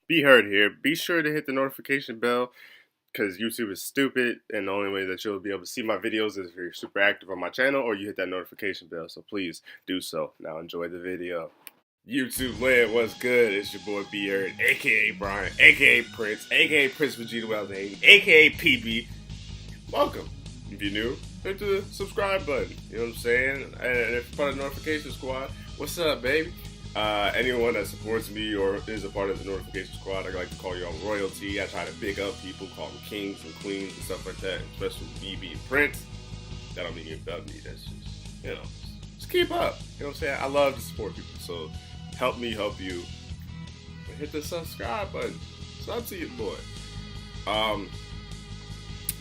Beheard here. Be sure to hit the notification bell because YouTube is stupid, and the only way that you'll be able to see my videos is if you're super active on my channel or you hit that notification bell. So please do so. Now enjoy the video. YouTube land, what's good? It's your boy Beheard, aka Brian, aka Prince, aka Prince Vegeta Wells, aka PB. Welcome. If you're new, hit the subscribe button. You know what I'm saying? And if you're part of the notification squad, what's up, baby? Anyone that supports me or is a part of the notification squad, I like to call y'all royalty. I try to big up people, call them kings and queens and stuff like that, especially me being Prince. That don't mean you're above me. That's just, just keep up. You know what I'm saying? I love to support people, so help me help you. And hit the subscribe button. It's up to you, boy.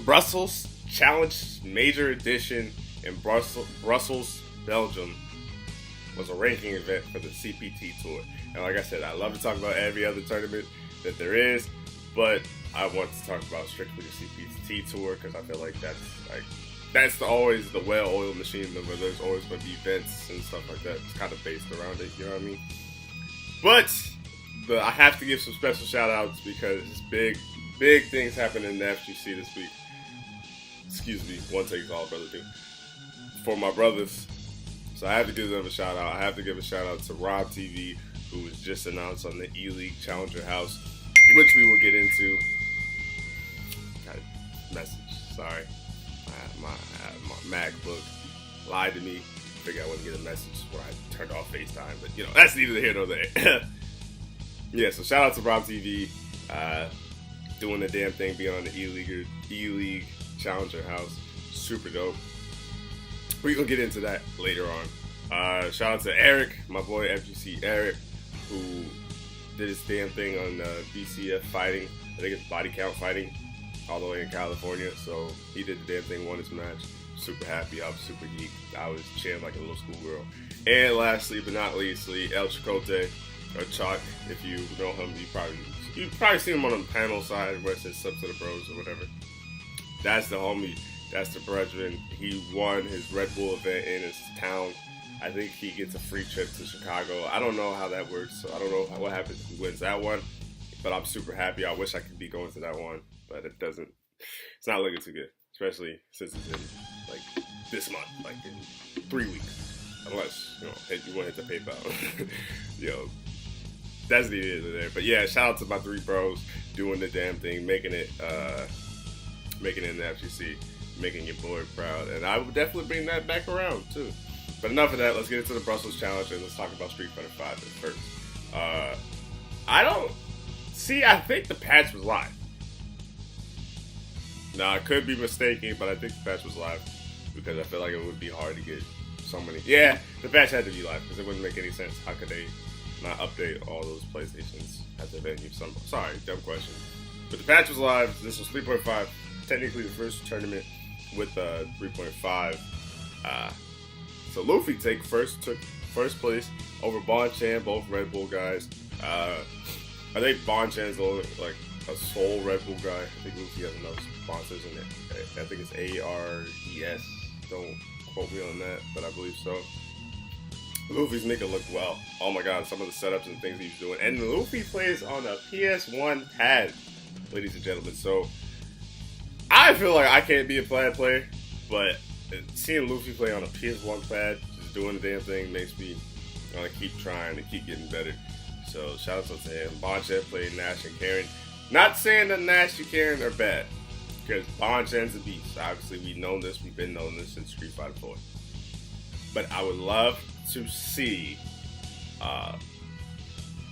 Brussels Challenge Major Edition in Brussels, Belgium was a ranking event for the CPT Tour. And like I said, I love to talk about every other tournament that there is, but I want to talk about strictly the CPT Tour because I feel like that's always the well-oiled machine where there's always going to be events and stuff like that. It's kind of based around it, you know what I mean? But I have to give some special shout-outs because big things happen in the FGC this week. Excuse me, one takes all, brother, dude. For my brothers. So I have to give them a shout out. I have to give a shout out to Rob TV, who was just announced on the E-League Challenger House, which we will get into. Got a message. Sorry. My MacBook lied to me. Figured I wouldn't get a message when I turned off FaceTime, but that's neither here nor there. Yeah, so shout out to Rob TV, doing the damn thing, being on the E-League Challenger House. Super dope. We're going to get into that later on. Shout out to Eric, my boy FGC Eric, who did his damn thing on BCF fighting. I think it's body count fighting all the way in California. So he did the damn thing, won his match. Super happy. I was super geeked. I was cheering like a little schoolgirl. And lastly, but not leastly, El Chicote, or Chuck, if you know him, you've probably seen him on the panel side where it says Sub to the Bros or whatever. That's the homie. That's the brethren. He won his Red Bull event in his town. I think he gets a free trip to Chicago. I don't know how that works, so I don't know what happens if he wins that one. But I'm super happy. I wish I could be going to that one, but it doesn't. It's not looking too good, especially since it's in like this month, like in 3 weeks. Unless you want to hit the PayPal. That's the end of there. But yeah, shout out to my three bros doing the damn thing, making it in the FGC. Making your boy proud, and I would definitely bring that back around too. But enough of that. Let's get into the Brussels Challenge and let's talk about Street Fighter V first. I think the patch was live. Now I could be mistaken, but I think the patch was live because I feel like it would be hard to get so many. Yeah, the patch had to be live because it wouldn't make any sense. How could they not update all those PlayStations at the venue? Sorry, dumb question. But the patch was live. This was 3.5. Technically the first tournament with 3.5. So Luffy took first place over Bonchan, both Red Bull guys. I think Bonchan's like a sole Red Bull guy. I think Luffy has another sponsors in it. I think it's ARES. Don't quote me on that, but I believe so. Luffy's making it look well. Oh my god, some of the setups and things he's doing. And Luffy plays on a PS1 pad, ladies and gentlemen. So I feel like I can't be a pad player, but seeing Luffy play on a PS1 pad, just doing the damn thing, makes me want to keep trying to keep getting better. So shout out to him. Bonchan played Nash and Karen. Not saying that Nash and Karen are bad, because Bonchan's a beast. Obviously, we've known this. We've been knowing this since Street Fighter 4. But I would love to see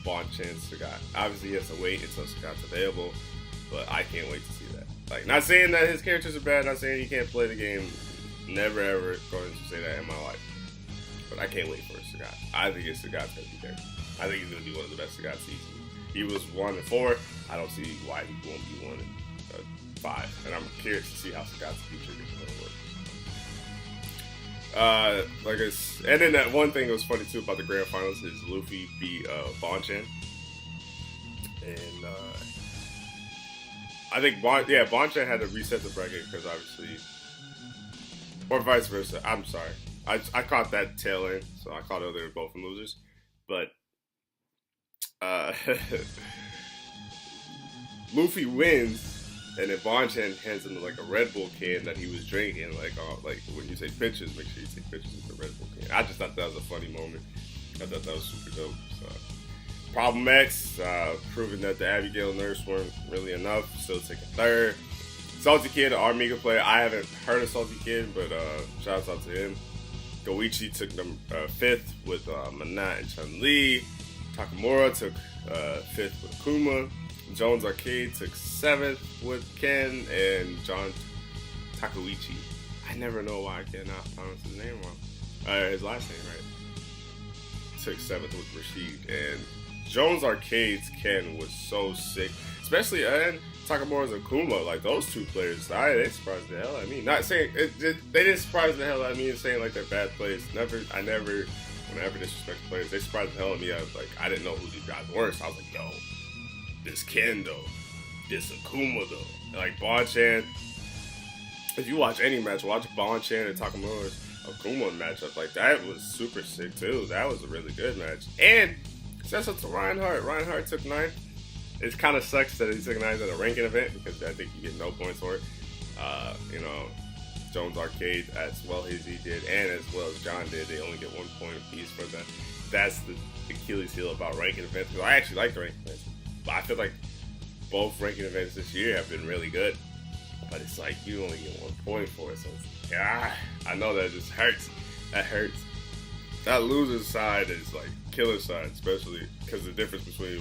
Bonchan Sagat. Obviously, he has to wait until Sagat's available, but I can't wait to see that. Like, not saying that his characters are bad, not saying he can't play the game. Never ever going to say that in my life. But I can't wait for Sagat. I think Sagat's going to be there. I think he's going to be one of the best Sagat seasons. He was 1 and 4. I don't see why he won't be 1 and 5. And I'm curious to see how Sagat's future is going to work. And then that one thing that was funny too about the grand finals is Luffy beat Bonchan. And I think Bonchan had to reset the bracket because obviously, or vice versa. I'm sorry, I caught that tail end, so I caught they were both losers. But Luffy wins. And then Bonchan hands him like a Red Bull can that he was drinking. Like when you take pictures, make sure you take pictures with the Red Bull can. I just thought that was a funny moment. I thought that was super dope. So, Problem X, proving that the Abigail Nurse weren't really enough. Still taking third. Salty Kid, our Amiga player. I haven't heard of Salty Kid, but shouts out to him. Goichi took them fifth with Manat and Chun-Li. Takamura took fifth with Akuma. Jones Arcade took seventh with Ken, and John Takeuchi. I never know why I cannot pronounce his name wrong. His last name, right? Took seventh with Rashid. And Jones Arcade's Ken was so sick. Especially, and Takamura's Akuma. Like, those two players, they surprised the hell out of me. Not saying, they didn't surprise the hell out of me and saying, like, they're bad players. Whenever disrespect players, they surprised the hell out of me. I didn't know who these guys were. So I was like, yo. This Ken though, this Akuma though, like Bonchan. If you watch any match, watch Bonchan and Takamura's Akuma matchup. Like that was super sick too. That was a really good match. And shout out to Reinhardt. Reinhardt took ninth. It kind of sucks that he took ninth at a ranking event because I think you get no points for it. Jones Arcade as well as he did, and as well as John did, they only get 1 point apiece for that. That's the Achilles heel about ranking events. Because I actually like the ranking events. But I feel like both ranking events this year have been really good. But it's like you only get 1 point for it. So it's like, I know that just hurts. That hurts. That loser's side is like killer side, especially because the difference between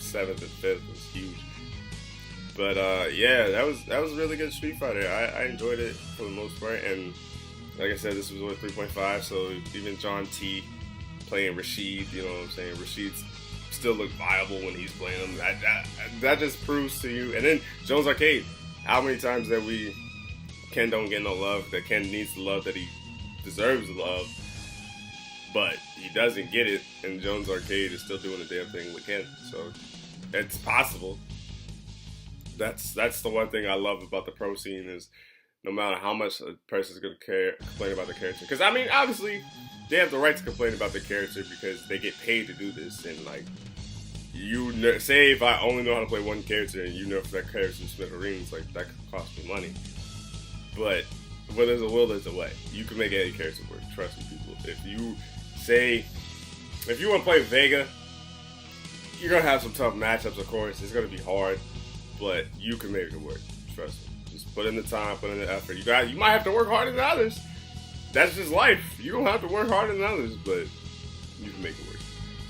7th and 5th was huge. But yeah, that was a really good Street Fighter. I enjoyed it for the most part. And like I said, this was with 3.5. So even John T playing Rashid, you know what I'm saying? Rashid's still look viable when he's playing them. That just proves to you. And then Jones Arcade, how many times that Ken don't get no love, that Ken needs the love, that he deserves the love, but he doesn't get it, and Jones Arcade is still doing the damn thing with Ken. So it's possible. That's the one thing I love about the pro scene is no matter how much a person's going to complain about the character. Because, I mean, obviously, they have the right to complain about the character because they get paid to do this. And, like, say if I only know how to play one character and you know if that character is smithereens, like, that could cost me money. But where there's a will, there's a way. You can make any character work. Trust me, people. If you want to play Vega, you're going to have some tough matchups, of course. It's going to be hard. But you can make it work. Trust me. Just put in the time, put in the effort. You might have to work harder than others. That's just life. You don't have to work harder than others, but you can make it work.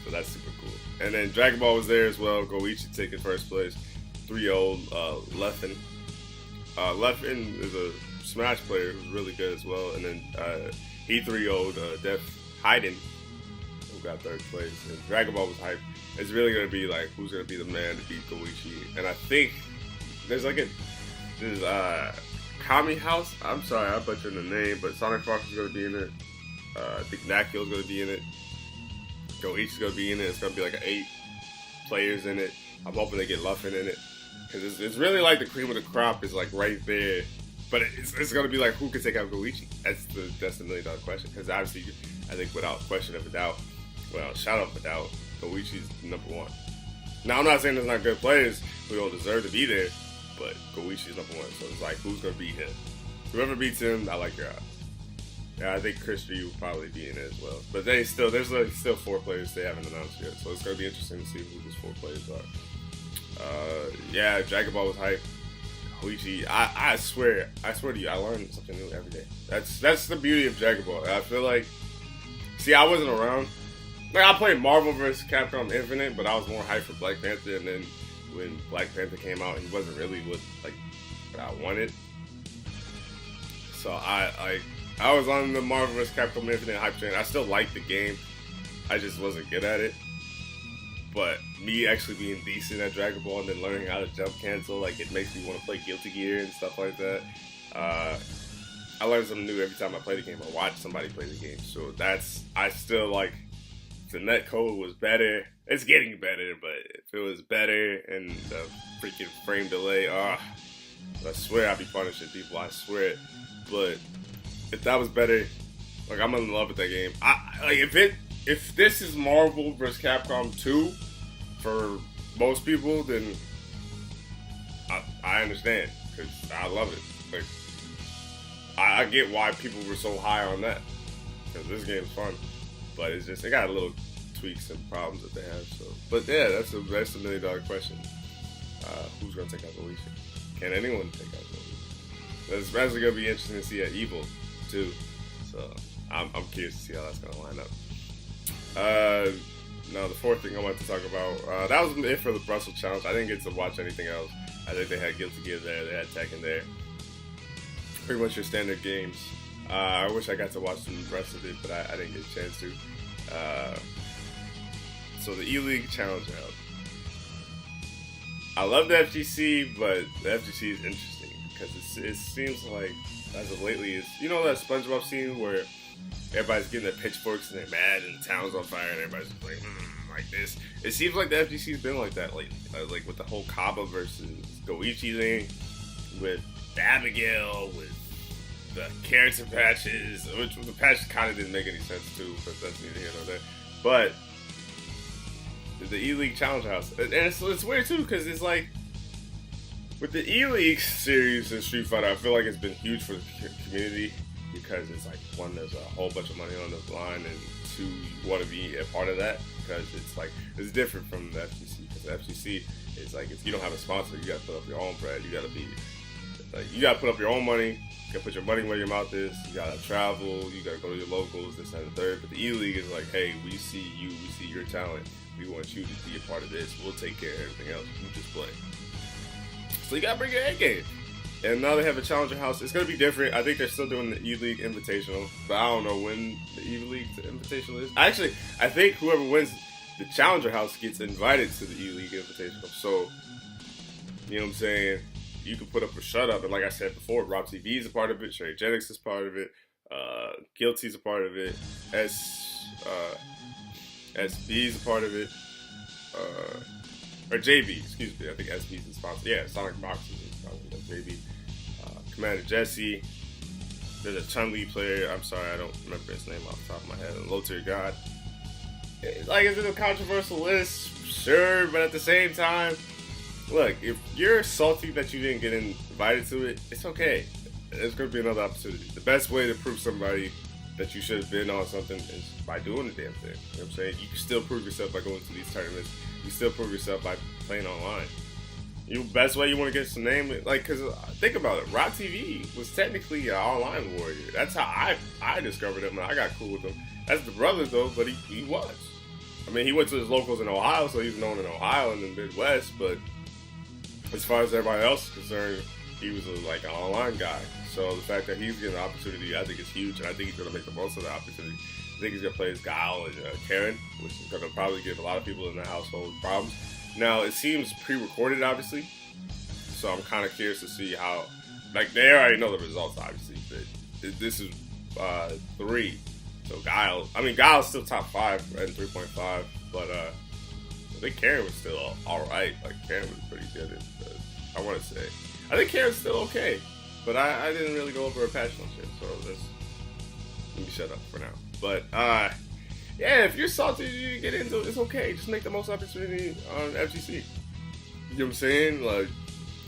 So that's super cool. And then Dragon Ball was there as well. Goichi taking first place. 3-0 Leffen. Leffen is a Smash player who's really good as well. And then he 3-0'd Def Hayden, who got third place. And Dragon Ball was hype. It's really going to be like, who's going to be the man to beat Goichi. And I think there's Kami House. I'm sorry, I butchered the name, but Sonic Fox is going to be in it. I think Nakio is going to be in it. Goichi's going to be in it. It's going to be like 8 players in it. I'm hoping they get Luffin in it. Because it's really like the cream of the crop is like right there. But it's going to be like, who can take out Goichi? That's the $1 million question. Because obviously, I think without question of a doubt, well, shout out for doubt, Goichi's number 1. Now, I'm not saying there's not good players who don't deserve to be there, but Goichi's number 1. So it's like, who's going to beat him? Whoever beats him, I like your odds. Yeah, I think Chris G will probably be in it as well. But there's like still 4 players they haven't announced yet. So it's going to be interesting to see who those 4 players are. Yeah, Dragon Ball was hype. Goichi, I swear to you, I learn something new every day. That's the beauty of Dragon Ball. I feel like, see, I wasn't around. Like, I played Marvel vs. Capcom Infinite, but I was more hyped for Black Panther, and then when Black Panther came out, he wasn't really what I wanted. So I was on the Marvel vs. Capcom Infinite hype train. I still liked the game. I just wasn't good at it. But me actually being decent at Dragon Ball and then learning how to jump cancel, like, it makes me want to play Guilty Gear and stuff like that. I learn something new every time I play the game or watch somebody play the game. So I still like, the net code was better. It's getting better, but if it was better and the freaking frame delay, I swear I'd be punishing people. I swear it. But if that was better, like, I'm in love with that game. If this is Marvel vs. Capcom 2 for most people, then I understand because I love it. Like, I get why people were so high on that because this game's fun, but it's just they got little tweaks and problems that they have. So, but yeah, that's a $1 million question. Who's gonna take out Luigi? Can anyone take out Luigi? That's actually gonna be interesting to see at Evil too. So I'm curious to see how that's gonna line up. Now the fourth thing I wanted to talk about, that was it for the Brussels Challenge. I didn't get to watch anything else. I think they had Guilty Gear there, they had Tekken there. Pretty much your standard games. I wish I got to watch the rest of it, but I didn't get a chance to. So the E-League Challenge out. I love the FGC, but the FGC is interesting because it seems like, as of lately, it's, you know that SpongeBob scene where everybody's getting their pitchforks and they're mad and the town's on fire and everybody's just like this. It seems like the FGC's been like that lately. Like with the whole Kaba versus Goichi thing, with the Abigail, with the carrots and patches, which the patches kind of didn't make any sense too, but that's neither here nor there. But the E-League Challenger House, and it's weird too because it's like with the E-League series in Street Fighter, I feel like it's been huge for the community because it's like, one, there's a whole bunch of money on the line, and two, you want to be a part of that because it's like, it's different from the FGC because the FGC is like, if you don't have a sponsor, you got to put up your own bread. You got to be like, you got to put up your own money. You got to put your money where your mouth is. You got to travel. You got to go to your locals, this, and the third. But the E-League is like, hey, we see you. We see your talent. We want you to be a part of this. We'll take care of everything else. You just play. So you got to bring your A game. And now they have a Challenger House. It's going to be different. I think they're still doing the E-League Invitational, but I don't know when the E-League Invitational is. Actually, I think whoever wins the Challenger House gets invited to the E-League Invitational. So, you know what I'm saying? You can put up or shut up. And like I said before, Rob TV is a part of it. Sherry Jennings is part of it. Guilty's a part of it. SB is a part of it. Or JB, excuse me. I think SB is the sponsor. Yeah, Sonic Boxing is probably JB. Commander Jesse. There's a Chun-Li player. I'm sorry, I don't remember his name off the top of my head. And Low Tier God. Like, is it a controversial list? Sure, but at the same time, look, if you're salty that you didn't get invited to it, it's okay. There's going to be another opportunity. The best way to prove somebody that you should have been on something is by doing the damn thing. You know what I'm saying? You can still prove yourself by going to these tournaments. You still prove yourself by playing online. The best way you want to get some name, like, because think about it, Rock TV was technically an online warrior. That's how I discovered him, and I got cool with him. That's the brother, though, but he was. I mean, he went to his locals in Ohio, so he's known in Ohio and the Midwest, but as far as everybody else is concerned, he was like an online guy. So the fact that he's getting an opportunity, I think is huge, and I think he's going to make the most of the opportunity. I think he's going to play as Guile and Karen, which is going to probably give a lot of people in the household problems. Now, it seems pre-recorded, obviously, so I'm kind of curious to see how, like, they already know the results, obviously, but this is 3. So Guile's still top 5 and 3.5, but I think Karen was still alright. Like, Karen was pretty good, I want to say. I think Karen's still okay, but I didn't really go over her passion on shit, so let me shut up for now. But, yeah, if you're salty, you get into it, it's okay. Just make the most opportunity on FGC. You know what I'm saying? Like,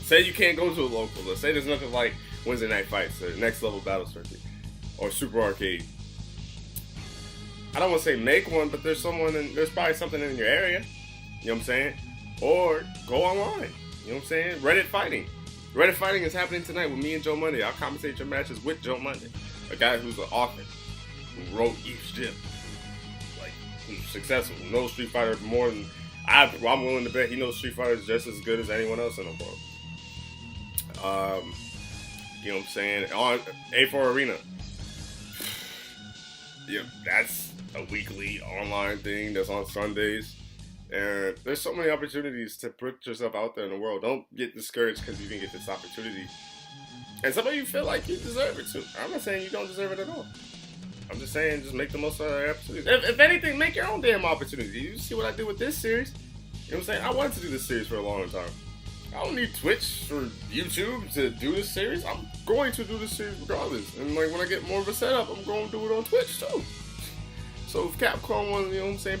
say you can't go to a local. Let's say there's nothing like Wednesday Night Fights or Next Level Battle Circuit or Super Arcade. I don't want to say make one, but there's probably something in your area. You know what I'm saying? Or go online. You know what I'm saying? Reddit Fighting. Reddit Fighting is happening tonight with me and Joe Monday. I'll commentate your matches with Joe Monday. A guy who's an author, who wrote each gym. Like, who's successful, who knows Street Fighter more than I'm willing to bet he knows Street Fighter just as good as anyone else in the world. You know what I'm saying? On A4 Arena. Yeah, that's a weekly online thing that's on Sundays. And there's so many opportunities to put yourself out there in the world. Don't get discouraged because you didn't get this opportunity. And some of you feel like you deserve it too. I'm not saying you don't deserve it at all. I'm just saying just make the most of the opportunities. If anything, make your own damn opportunity. You see what I did with this series? You know what I'm saying? I wanted to do this series for a long time. I don't need Twitch or YouTube to do this series. I'm going to do this series regardless. And like when I get more of a setup, I'm going to do it on Twitch too. So if Capcom wants, you know what I'm saying,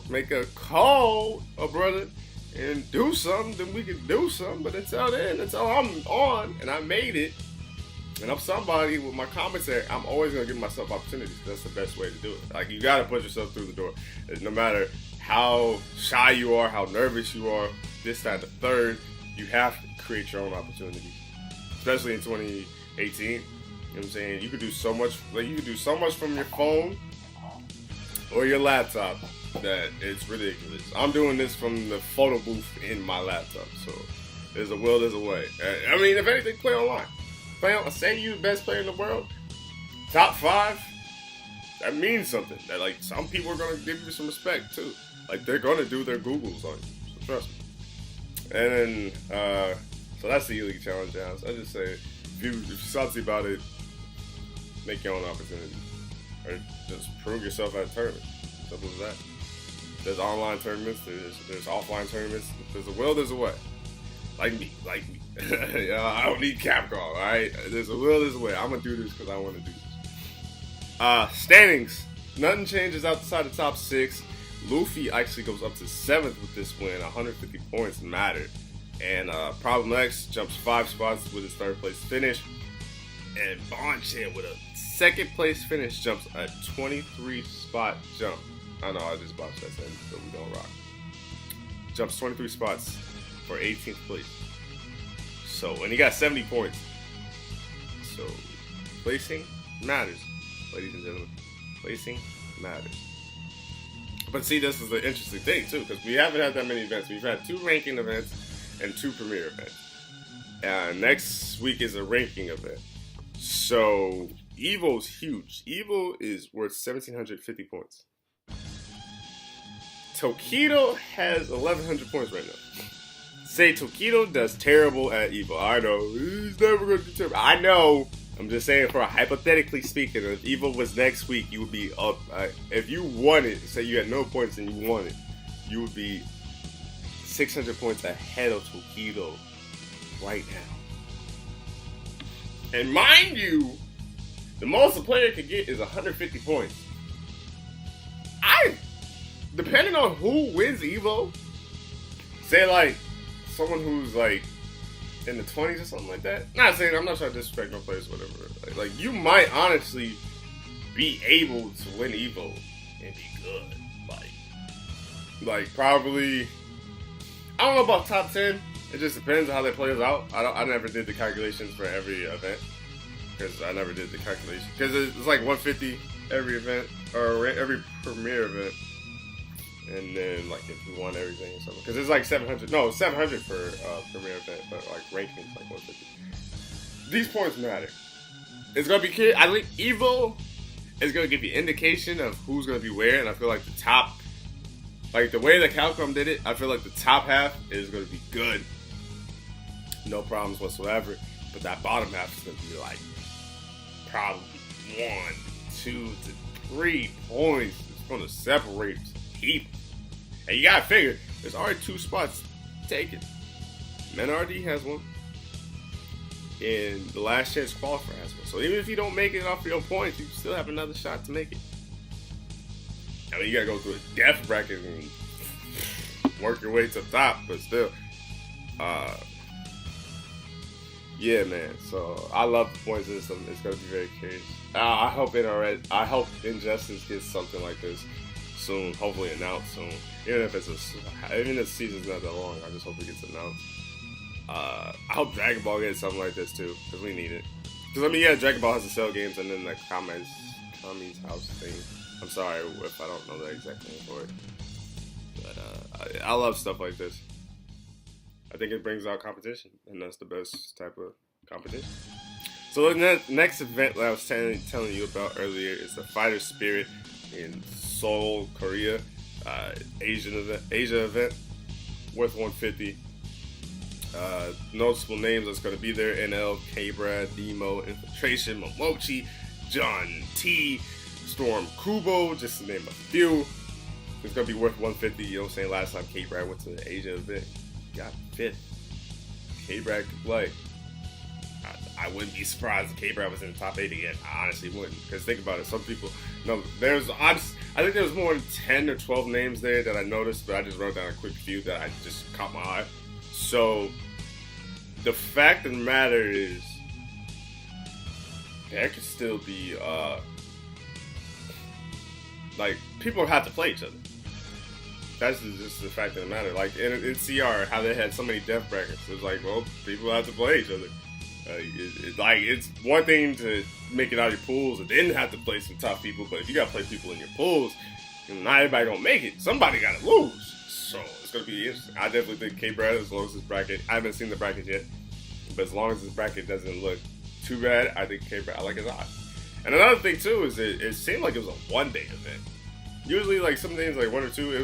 make a call, brother, and do something, then we can do something. But until then, until I'm on and I made it, and I'm somebody with my commentary, I'm always going to give myself opportunities. That's the best way to do it. Like, you got to put yourself through the door. No matter how shy you are, how nervous you are, this, that, the third, you have to create your own opportunities. Especially in 2018. You know what I'm saying? You could do so much. Like, you could do so much from your phone or your laptop that it's ridiculous. I'm doing this from the photo booth in my laptop. So, there's a will, there's a way. I mean, if anything, play online. Say you the best player in the world, top 5, that means something. That, like, some people are gonna give you some respect too. Like, they're gonna do their Googles on you. So trust me. And then, so that's the E-League Challenge Downs. I just say, if you're salty about it, make your own opportunity, or just prove yourself at a tournament. Simple as that. There's online tournaments. There's offline tournaments. There's a will. There's a way. Like me. I don't need Capcom, alright? There's a will, there's a way. I'm gonna do this because I want to do this. Standings. Nothing changes outside the top 6. Luffy actually goes up to 7th with this win. 150 points mattered. And Problem X jumps 5 spots with his 3rd place finish. And Bonchan with a 2nd place finish jumps a 23 spot jump. I know, I just botched that sentence, but we don't rock. Jumps 23 spots for 18th place. So, and he got 70 points. So, placing matters, ladies and gentlemen. Placing matters. But see, this is the interesting thing, too, because we haven't had that many events. We've had 2 ranking events and 2 premier events. Next week is a ranking event. So, Evo's huge. Evo is worth 1,750 points. Tokido has 1,100 points right now. Say Tokido does terrible at Evo. I know. He's never going to do terrible. I know. I'm just saying, for hypothetically speaking, if Evo was next week, you would be up. If you won it, say you had no points and you won it, you would be 600 points ahead of Tokido right now. And mind you, the most a player could get is 150 points. Depending on who wins Evo, say like someone who's like in the 20s or something like that. I'm not trying to disrespect no players or whatever. Like you might honestly be able to win Evo and be good. Like probably, I don't know about top 10. It just depends on how that plays out. I never did the calculations for every event because I never did the calculation because it's like 150 every event or every premier event. And then, like, if you won everything or something. Because it's like 700. No, 700 for premier event. But, like, ranking's like 150. These points matter. It's going to be clear. I think Evo is going to give you indication of who's going to be where. And I feel like the top, like, the way the Calcom did it, I feel like the top half is going to be good. No problems whatsoever. But that bottom half is going to be, like, probably 1, 2 to 3 points. It's going to separate people. And you gotta figure, there's already 2 spots taken. Menardi has one. And the last chance qualifier has one. So even if you don't make it off your own points, you still have another shot to make it. I mean, you gotta go through a death bracket and work your way to the top, but still. Yeah, man. So I love the point system. It's gonna be very curious. I hope Injustice gets something like this soon. Hopefully announced soon. Even if the season's not that long, I just hope it gets announced. I hope Dragon Ball gets something like this too, because we need it. Because I mean, yeah, Dragon Ball has to sell games, and then the Kami's house thing. I'm sorry if I don't know the exact name for it, but I love stuff like this. I think it brings out competition, and that's the best type of competition. So the next event that I was telling you about earlier is the Fighter Spirit in Seoul, Korea, Asia event, worth 150. Noticeable names that's going to be there: NL, K-Brad, Demo, Infiltration, Momochi, John T, Storm Kubo, just to name a few. It's going to be worth 150. You know what I'm saying? Last time K-Brad went to the Asia event, got 5th. K-Brad could play. I wouldn't be surprised if K-Brad was in the top 8 again. I honestly wouldn't. Because think about it, some people, no, I think there was more than 10 or 12 names there that I noticed, but I just wrote down a quick few that I just caught my eye. So, the fact of the matter is, there could still be, like, people have to play each other. That's just the fact of the matter. Like, in CR, how they had so many death brackets. It's like, well, people have to play each other. It's one thing to make it out of your pools and then have to play some tough people, but if you gotta play people in your pools, not everybody gonna make it. Somebody gotta lose. So, it's gonna be interesting. I definitely think K-Brad, as long as this bracket, I haven't seen the bracket yet, but as long as this bracket doesn't look too bad, I think K-Brad, I like his odds. And another thing, too, is it seemed like it was a one-day event. Usually, like, some days, like, 1 or 2, it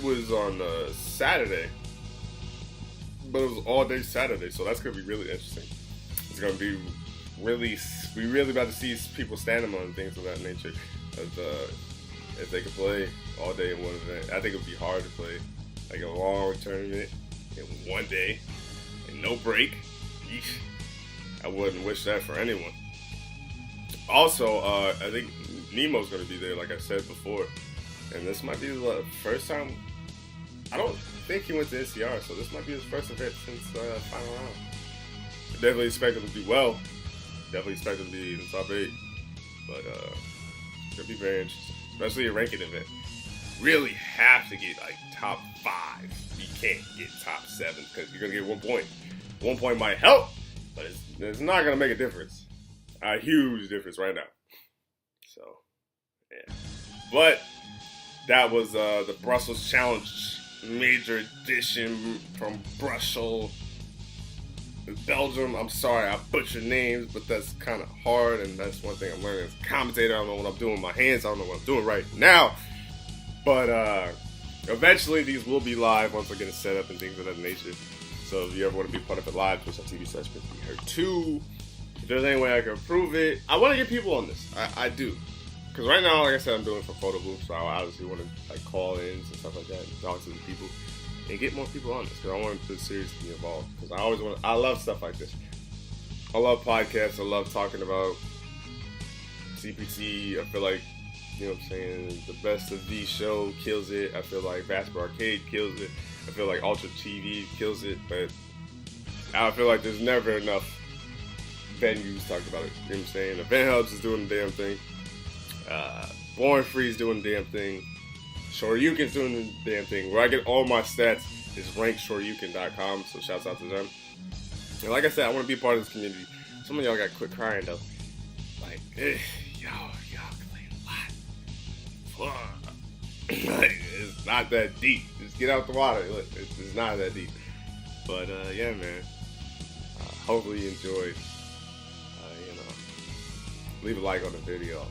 was on Saturday, but it was all day Saturday, so that's going to be really interesting. It's going to be we really about to see people standing on things of that nature, if they could play all day in one event. I think it would be hard to play, like, a long tournament in one day, and no break. Yeesh. I wouldn't wish that for anyone. Also, I think Nemo's going to be there, like I said before. And this might be the first time. I don't think he went to NCR, so this might be his first event since final round. I definitely expect him to do well. Definitely expect him to be in the top 8. But it's going to be very interesting, especially a ranking event. Really have to get like top 5. You can't get top 7 because you're going to get 1 point. 1 point might help, but it's not going to make a difference. A huge difference right now. So, yeah. But that was the Brussels Challenge Major Edition from Brussels, Belgium. I'm sorry I butchered names, but that's kind of hard, and that's one thing I'm learning as a commentator. I don't know what I'm doing with my hands. I don't know what I'm doing right now. But eventually these will be live once I get it set up and things of that nature. So if you ever want to be part of it live, twitch.tv/Beheard2. If there's any way I can improve it, I want to get people on this. I do. Because right now, like I said, I'm doing it for photo booth, so I obviously want to like call-ins and stuff like that and talk to the people and get more people on this because I want the series to be involved. Because I love stuff like this. I love podcasts. I love talking about CPT. I feel like, you know what I'm saying, the Best of the show kills it. I feel like Basketball Arcade kills it. I feel like Ultra TV kills it. But I feel like there's never enough venues talking about it. You know what I'm saying? Event Hubs is doing the damn thing. Born Free's doing the damn thing. Shoryuken's doing the damn thing. Where I get all my stats is rankshoryuken.com, so shouts out to them. And like I said, I want to be part of this community. Some of y'all got quit crying though. Like, y'all complain a lot. It's not that deep. Just get out the water. Look, it's not that deep. But yeah, man. Hopefully you enjoyed. Leave a like on the video.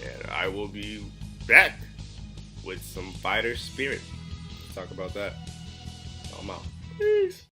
And I will be back with some fighter spirit. Let's talk about that. I'm out. Peace.